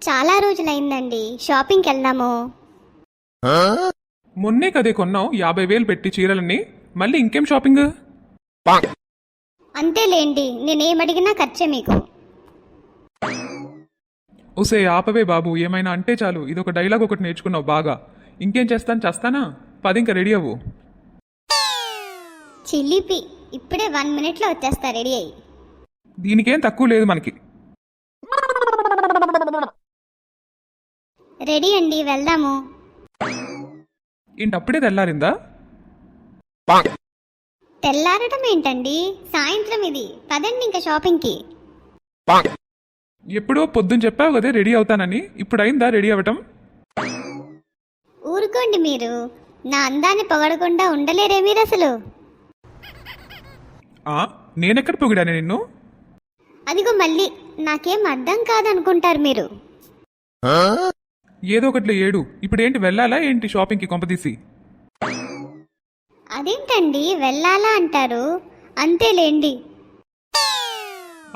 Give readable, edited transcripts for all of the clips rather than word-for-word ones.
చాలా రోజులైందండి, షాపింగ్కి వెళ్దాము. మొన్నే కదే కొన్నావు 50,000 పెట్టి చీరలన్నీ, మళ్ళీ ఇంకేం షాపింగ్? అంతేలేండి, నేనేమడిగినా ఖర్చే మీకు. ఉసే ఆపవే బాబు, ఏమైనా అంటే చాలు ఇదొక డైలాగ్ ఒకటి నేర్చుకున్నావు బాగా. ఇంకేం చేస్తాను, చేస్తానా? 10 ఇంకా రెడీ అవ్వు. చిల్లిపి, ఇప్పుడే 1 మినిట్లో వచ్చేస్తా రెడీ అయ్యి. దీనికేం తక్కువ లేదు మనకి. రెడీ అండి, వెళ్దాము. ఏంటి అప్పుడే తెల్లారిందా? తెల్లారటం ఏంటండి, సాయంత్రం ఇది. పదండి ఇంకా షాపింగ్కి. ఎప్పుడో పొద్దున్న చెప్పావు కదే రెడీ అవుతానని, ఇప్పుడు అయిందా రెడీ అవ్వటం? ఊరుకోండి మీరు, నా అందాన్ని పొగడకుండా ఉండలేరే మీరు అసలు. నేనెక్కడ పొగిడానే నిన్ను? అదిగో మళ్ళీ, నాకేం అర్థం కాదనుకుంటారు మీరు. ఏదో ఒకటి ఏడు. ఇప్పుడు ఏంటి, వెళ్ళాలా ఏంటి షాపింగ్కి కొంపదీసి? అదేంటండి వెళ్ళాలా అంటారు? అంతేలేండి.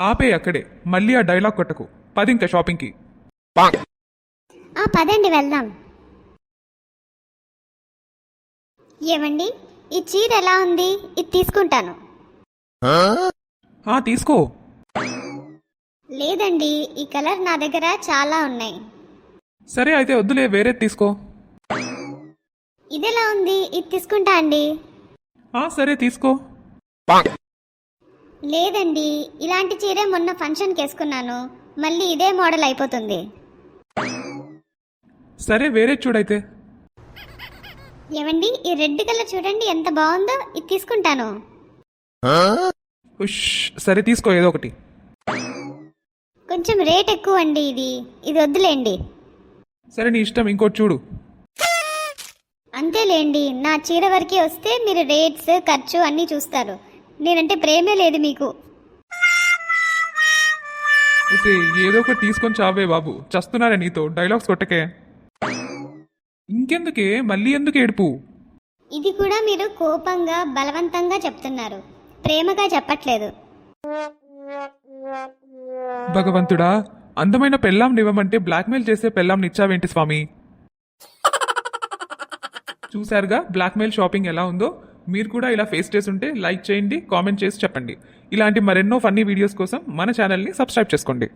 ఆపే అక్కడే, మళ్ళీ ఆ డైలాగ్ కొట్టకు. 10 ఇంకా షాపింగ్కి. పదండి వెళ్దాం. ఏమండి, ఈ చీర ఎలా ఉంది? ఇది తీసుకుంటాను. తీసుకో. లేదండి, ఈ కలర్ నా దగ్గర చాలా ఉన్నాయి. సరే అయితే వద్దులే, వేరే తీసుకో. ఇదెలా ఉంది? ఇది తీసుకుంటా అండి. సరే తీసుకో. లేదండి, ఇలాంటి చీరే మొన్న ఫంక్షన్కి వేసుకున్నాను, మళ్ళీ ఇదే మోడల్ అయిపోతుంది. సరే వేరే చూడైతే. ఏమండి, ఈ రెడ్ కలర్ చూడండి ఎంత బాగుందో, ఇది తీసుకుంటాను. సరే తీసుకో ఏదో ఒకటి. కొంచెం రేట్ ఎక్కువ అండి, ఇది వద్దులేండి. సరే నీ ఇష్టం, ఇంకోటి చూడు. అంతేలేండి, నా చీర వరకే వస్తే మీరు రేట్స్ ఖర్చు అన్నీ చూస్తారు. నేనంటే ప్రేమే లేదు మీకు. ఏదో ఒకటి తీసుకొని చావే బాబు, చస్తున్నారా నీతో డైలాగ్స్ కొట్టకే. ఇంకెందుకే, మళ్ళీ ఎందుకు ఏడుపు? ఇది కూడా మీరు కోపంగా బలవంతంగా చెప్తున్నారు, ప్రేమగా చెప్పట్లేదు. భగవంతుడా, అందమైన పెళ్ళాంని ఇవ్వమంటే బ్లాక్మెయిల్ చేసే పెళ్ళాంని ఇచ్చావేంటి స్వామి? చూశారుగా బ్లాక్మెయిల్ షాపింగ్ ఎలా ఉందో. మీరు కూడా ఇలా ఫేస్ చేసి ఉంటే లైక్ చేయండి, కామెంట్ చేసి చెప్పండి. ఇలాంటి మరెన్నో ఫన్నీ వీడియోస్ కోసం మన ఛానల్ని సబ్స్క్రైబ్ చేసుకోండి.